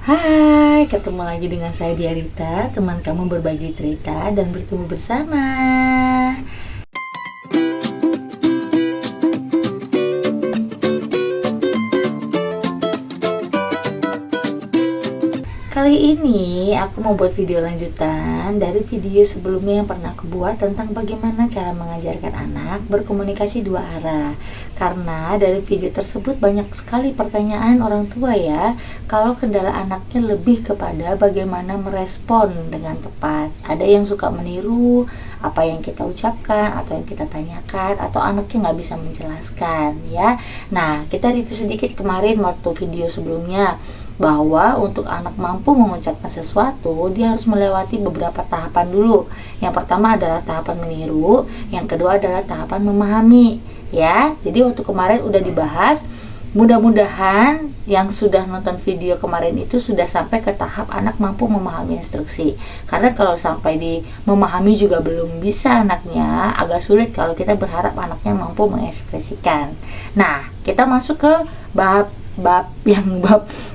Hai, ketemu lagi dengan saya Diarita, teman kamu berbagi cerita dan bertemu bersama. Kali ini aku mau buat video lanjutan dari video sebelumnya yang pernah aku buat tentang bagaimana cara mengajarkan anak berkomunikasi dua arah. Karena dari video tersebut banyak sekali pertanyaan orang tua ya, kalau kendala anaknya lebih kepada bagaimana merespon dengan tepat. Ada yang suka meniru apa yang kita ucapkan atau yang kita tanyakan, atau anaknya nggak bisa menjelaskan ya. Nah, kita review sedikit kemarin waktu video sebelumnya, bahwa untuk anak mampu mengucapkan sesuatu, dia harus melewati beberapa tahapan dulu. Yang pertama adalah tahapan meniru, yang kedua adalah tahapan memahami ya. Jadi waktu kemarin udah dibahas. Mudah-mudahan yang sudah nonton video kemarin itu sudah sampai ke tahap anak mampu memahami instruksi. Karena kalau sampai di memahami juga belum bisa anaknya, agak sulit kalau kita berharap anaknya mampu mengekspresikan. Nah, kita masuk ke bab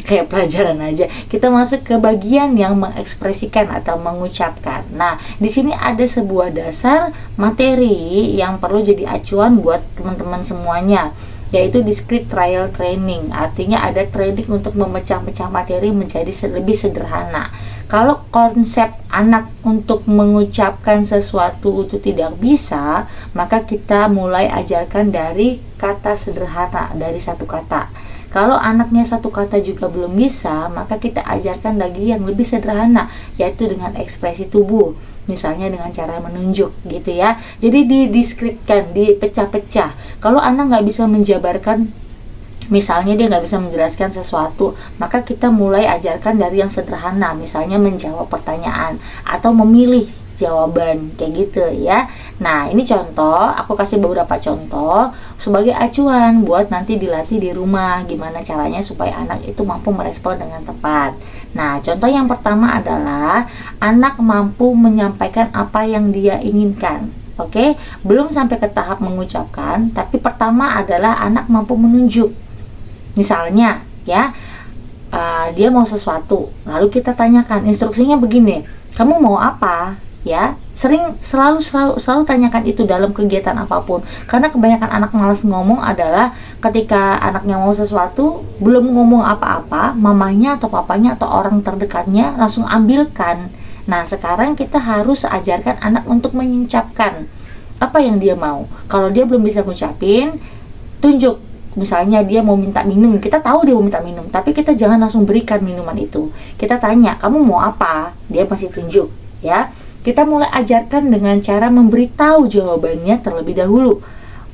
kayak pelajaran aja. Kita masuk ke bagian yang mengekspresikan atau mengucapkan. Nah, di sini ada sebuah dasar materi yang perlu jadi acuan buat teman-teman semuanya, yaitu discrete trial training. Artinya ada training untuk memecah-mecah materi menjadi lebih sederhana. Kalau konsep anak untuk mengucapkan sesuatu itu tidak bisa, maka kita mulai ajarkan dari kata sederhana, dari satu kata. Kalau anaknya satu kata juga belum bisa, maka kita ajarkan lagi yang lebih sederhana, yaitu dengan ekspresi tubuh, misalnya dengan cara menunjuk gitu ya. Jadi dideskripsikan, dipecah-pecah. Kalau anak nggak bisa menjabarkan, misalnya dia nggak bisa menjelaskan sesuatu, maka kita mulai ajarkan dari yang sederhana, misalnya menjawab pertanyaan atau memilih jawaban kayak gitu ya. Nah, ini contoh, aku kasih beberapa contoh sebagai acuan buat nanti dilatih di rumah gimana caranya supaya anak itu mampu merespon dengan tepat. Nah, contoh yang pertama adalah anak mampu menyampaikan apa yang dia inginkan. Oke, belum sampai ke tahap mengucapkan, tapi pertama adalah anak mampu menunjuk. Misalnya ya, dia mau sesuatu, lalu kita tanyakan, instruksinya begini, kamu mau apa? Ya, selalu tanyakan itu dalam kegiatan apapun, karena kebanyakan anak malas ngomong adalah ketika anaknya mau sesuatu belum ngomong apa-apa, mamanya atau papanya atau orang terdekatnya langsung ambilkan. Nah, sekarang kita harus ajarkan anak untuk mengucapkan apa yang dia mau. Kalau dia belum bisa ngucapin, tunjuk. Misalnya dia mau minta minum, kita tahu dia mau minta minum, tapi kita jangan langsung berikan minuman itu. Kita tanya, kamu mau apa? Dia masih tunjuk ya. Kita mulai ajarkan dengan cara memberitahu jawabannya terlebih dahulu.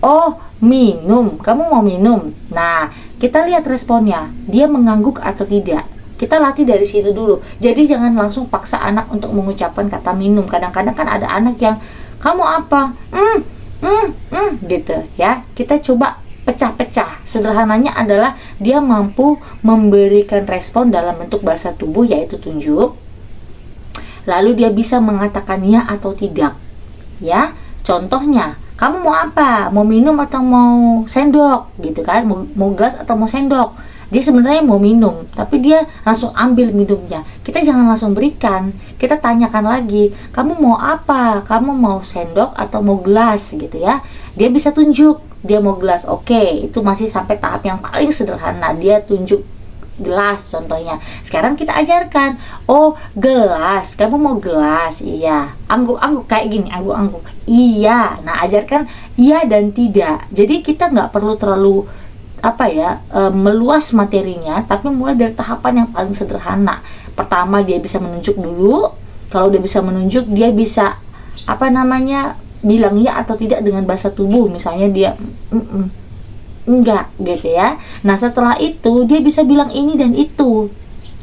Oh, minum, kamu mau minum. Nah, kita lihat responnya, dia mengangguk atau tidak. Kita latih dari situ dulu. Jadi jangan langsung paksa anak untuk mengucapkan kata minum. Kadang-kadang kan ada anak yang, kamu apa? Gitu ya. Kita coba pecah-pecah. Sederhananya adalah dia mampu memberikan respon dalam bentuk bahasa tubuh, yaitu tunjuk. Lalu dia bisa mengatakan ya atau tidak ya. Contohnya, kamu mau apa? Mau minum atau mau sendok gitu kan? Mau gelas atau mau sendok? Dia sebenarnya mau minum, tapi dia langsung ambil minumnya. Kita jangan langsung berikan, kita tanyakan lagi, kamu mau apa? Kamu mau sendok atau mau gelas gitu ya. Dia bisa tunjuk, dia mau gelas. Oke, itu masih sampai tahap yang paling sederhana, dia tunjuk gelas contohnya. Sekarang kita ajarkan, oh gelas, kamu mau gelas? Iya. Angguk-angguk kayak gini, angguk-angguk. Iya. Nah, ajarkan iya dan tidak. Jadi kita nggak perlu terlalu meluas materinya, tapi mulai dari tahapan yang paling sederhana. Pertama dia bisa menunjuk dulu. Kalau dia bisa menunjuk, dia bisa bilang iya atau tidak dengan bahasa tubuh. Misalnya dia enggak gitu ya. Nah, setelah itu dia bisa bilang ini dan itu.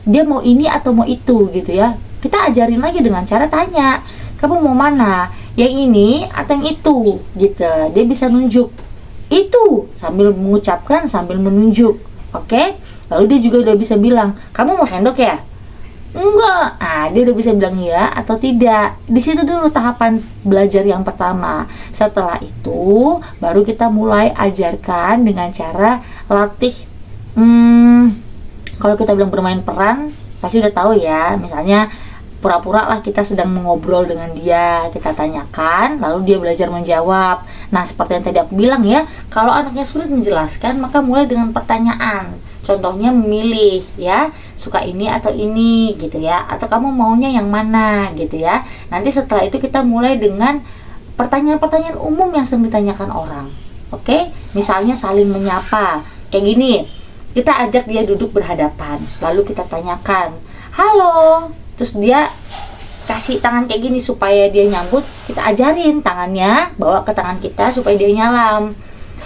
Dia mau ini atau mau itu gitu ya. Kita ajarin lagi dengan cara tanya, kamu mau mana? Yang ini atau yang itu gitu. Dia bisa nunjuk itu sambil mengucapkan, sambil menunjuk. Oke? Lalu dia juga udah bisa bilang, kamu mau sendok ya? Enggak. Dia udah bisa bilang iya atau tidak. Di situ dulu tahapan belajar yang pertama. Setelah itu baru kita mulai ajarkan dengan cara latih Kalau kita bilang bermain peran, pasti udah tahu ya. Misalnya pura-pura lah kita sedang mengobrol dengan dia, kita tanyakan, lalu dia belajar menjawab. Nah, seperti yang tadi aku bilang ya, kalau anaknya sulit menjelaskan, maka mulai dengan pertanyaan. Contohnya memilih ya, suka ini atau ini gitu ya, atau kamu maunya yang mana gitu ya. Nanti setelah itu kita mulai dengan pertanyaan-pertanyaan umum yang sering ditanyakan orang. Oke, misalnya saling menyapa. Kayak gini, kita ajak dia duduk berhadapan, lalu kita tanyakan, halo. Terus dia kasih tangan kayak gini supaya dia nyambut, kita ajarin tangannya, bawa ke tangan kita supaya dia nyalam.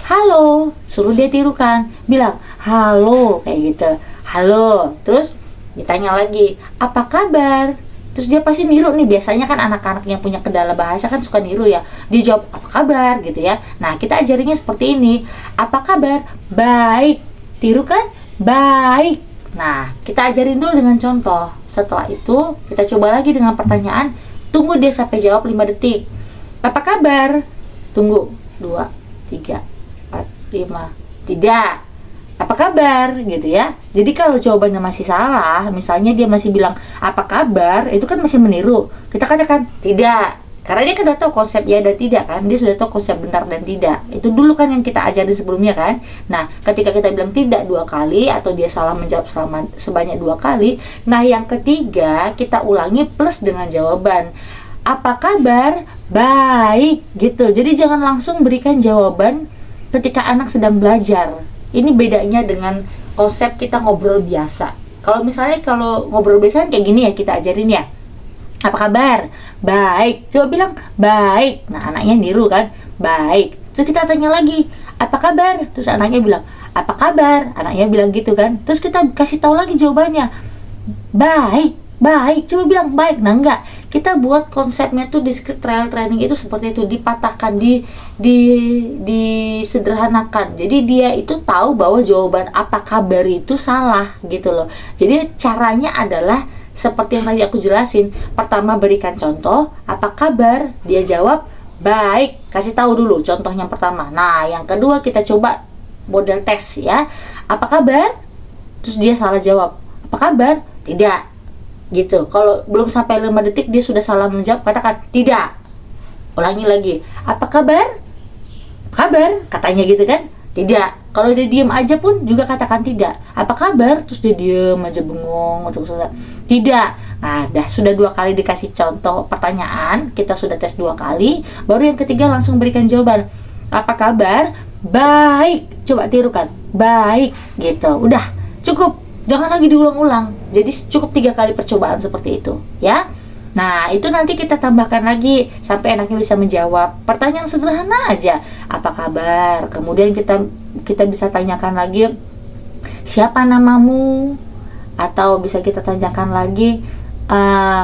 Halo, suruh dia tirukan, bilang halo kayak gitu, halo. Terus ditanya lagi, apa kabar? Terus dia pasti niru nih, biasanya kan anak-anak yang punya kendala bahasa kan suka niru ya, dia jawab apa kabar gitu ya. Nah, kita ajarinnya seperti ini, apa kabar? Baik. Tirukan, baik. Nah, kita ajarin dulu dengan contoh. Setelah itu, kita coba lagi dengan pertanyaan. Tunggu dia sampai jawab 5 detik. Apa kabar? Tunggu. 2, 3, 4, 5. Tidak. Apa kabar? Gitu ya. Jadi kalau jawabannya masih salah, misalnya dia masih bilang, apa kabar? Itu kan masih meniru. Kita katakan, tidak. Karena dia kan udah tahu konsep ya dan tidak kan. Dia sudah tahu konsep benar dan tidak. Itu dulu kan yang kita ajarin sebelumnya kan. Nah, ketika kita bilang tidak 2 kali, atau dia salah menjawab sebanyak 2 kali, nah yang ketiga kita ulangi plus dengan jawaban. Apa kabar? Baik gitu. Jadi jangan langsung berikan jawaban ketika anak sedang belajar. Ini bedanya dengan konsep kita ngobrol biasa. Kalau misalnya kalau ngobrol biasa kayak gini ya, kita ajarin ya. Apa kabar? Baik. Coba bilang baik. Nah, anaknya niru kan? Baik. Terus kita tanya lagi, apa kabar? Terus anaknya bilang, apa kabar? Anaknya bilang gitu kan? Terus kita kasih tahu lagi jawabannya. Baik. Baik. Coba bilang baik. Nah, enggak. Kita buat konsepnya tuh di trial training itu seperti itu, dipatahkan, disederhanakan. Jadi dia itu tahu bahwa jawaban apa kabar itu salah gitu loh. Jadi caranya adalah seperti yang tadi aku jelasin. Pertama berikan contoh, apa kabar? Dia jawab, baik. Kasih tahu dulu contohnya pertama. Nah, yang kedua kita coba model tes ya. Apa kabar? Terus dia salah jawab. Apa kabar? Tidak. Gitu. Kalau belum sampai 5 detik dia sudah salah menjawab, katakan tidak. Ulangi lagi. Apa kabar? Apa kabar? Katanya gitu kan? Tidak. Kalau dia diam aja pun juga katakan tidak. Apa kabar? Terus dia diam aja bengong untuk selesai. Tidak. Nah, sudah 2 kali dikasih contoh pertanyaan, kita sudah tes 2 kali, baru yang ketiga langsung berikan jawaban. Apa kabar? Baik. Coba tirukan. Baik. Gitu. Udah, cukup. Jangan lagi diulang-ulang. Jadi cukup 3 kali percobaan seperti itu, ya. Nah, itu nanti kita tambahkan lagi sampai anaknya bisa menjawab. Pertanyaan sederhana aja. Apa kabar? Kemudian kita bisa tanyakan lagi, siapa namamu? Atau bisa kita tanyakan lagi,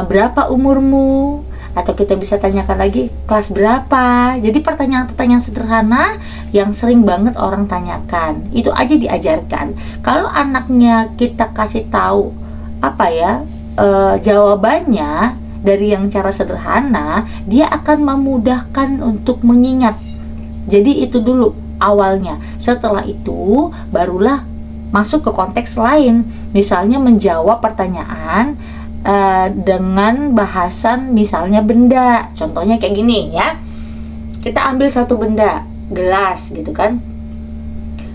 berapa umurmu? Atau kita bisa tanyakan lagi, kelas berapa? Jadi pertanyaan-pertanyaan sederhana yang sering banget orang tanyakan, itu aja diajarkan. Kalau anaknya kita kasih tahu jawabannya dari yang cara sederhana, dia akan memudahkan untuk mengingat. Jadi itu dulu awalnya. Setelah itu barulah masuk ke konteks lain. Misalnya menjawab pertanyaan dengan bahasan misalnya benda. Contohnya kayak gini ya. Kita ambil satu benda, gelas gitu kan.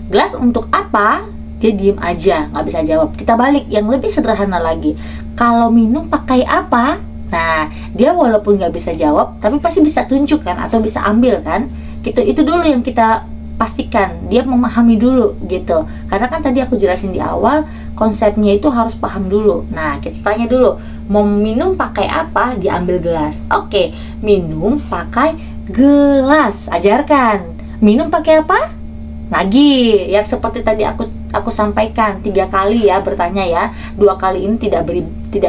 Gelas untuk apa? Dia diem aja, nggak bisa jawab. Kita balik yang lebih sederhana lagi. Kalau minum pakai apa? Nah, dia walaupun nggak bisa jawab, tapi pasti bisa tunjuk kan, atau bisa ambil kan. Itu dulu yang kita pastikan, dia memahami dulu gitu. Karena kan tadi aku jelasin di awal, konsepnya itu harus paham dulu. Nah, kita tanya dulu, mau minum pakai apa? Diambil gelas. Oke, minum pakai gelas. Ajarkan. Minum pakai apa? Lagi, yang seperti tadi aku sampaikan 3 kali ya bertanya ya. 2 kali ini tidak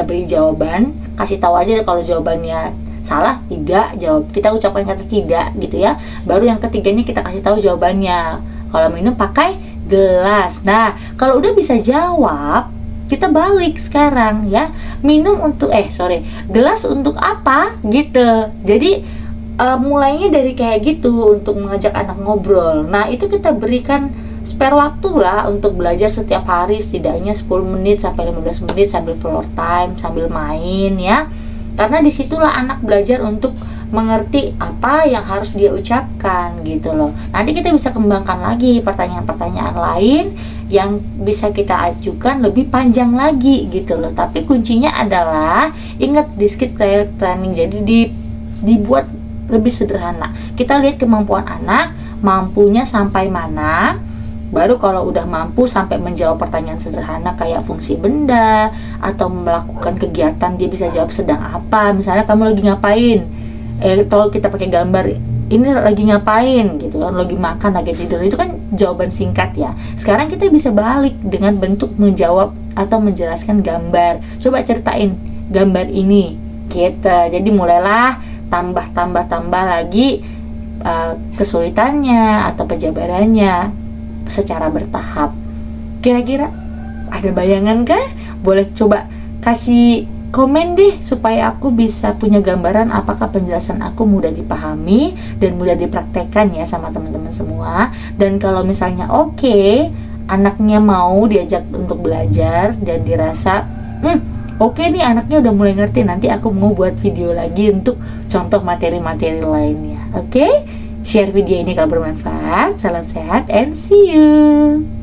beri jawaban. Kasih tahu aja deh kalau jawabannya salah, tidak jawab. Kita ucapkan kata tidak gitu ya. Baru yang ketiganya kita kasih tahu jawabannya. Kalau minum pakai gelas. Nah, kalau udah bisa jawab, kita balik sekarang ya. Gelas untuk apa? Gitu. Jadi mulainya dari kayak gitu untuk mengajak anak ngobrol. Nah, itu kita berikan spare waktu lah untuk belajar setiap hari setidaknya 10 menit sampai 15 menit sambil floor time, sambil main ya. Karena disitulah anak belajar untuk mengerti apa yang harus dia ucapkan gitu loh. Nanti kita bisa kembangkan lagi pertanyaan-pertanyaan lain yang bisa kita ajukan lebih panjang lagi gitu loh. Tapi kuncinya adalah ingat di skill training, jadi dibuat lebih sederhana. Kita lihat kemampuan anak, mampunya sampai mana. Baru kalau udah mampu sampai menjawab pertanyaan sederhana kayak fungsi benda atau melakukan kegiatan, dia bisa jawab sedang apa. Misalnya kamu lagi ngapain? Kalau kita pakai gambar, ini lagi ngapain gitu kan, lagi makan, lagi tidur, itu kan jawaban singkat ya. Sekarang kita bisa balik dengan bentuk menjawab atau menjelaskan gambar. Coba ceritain gambar ini gitu. Jadi mulailah tambah lagi kesulitannya atau penjabarannya secara bertahap. Kira-kira ada bayangan kah? Boleh coba kasih komen deh supaya aku bisa punya gambaran apakah penjelasan aku mudah dipahami dan mudah dipraktekkan ya sama teman-teman semua. Dan kalau misalnya oke, anaknya mau diajak untuk belajar dan dirasa oke nih anaknya udah mulai ngerti, nanti aku mau buat video lagi untuk contoh materi-materi lainnya. Oke? Share video ini kalau bermanfaat. Salam sehat and see you.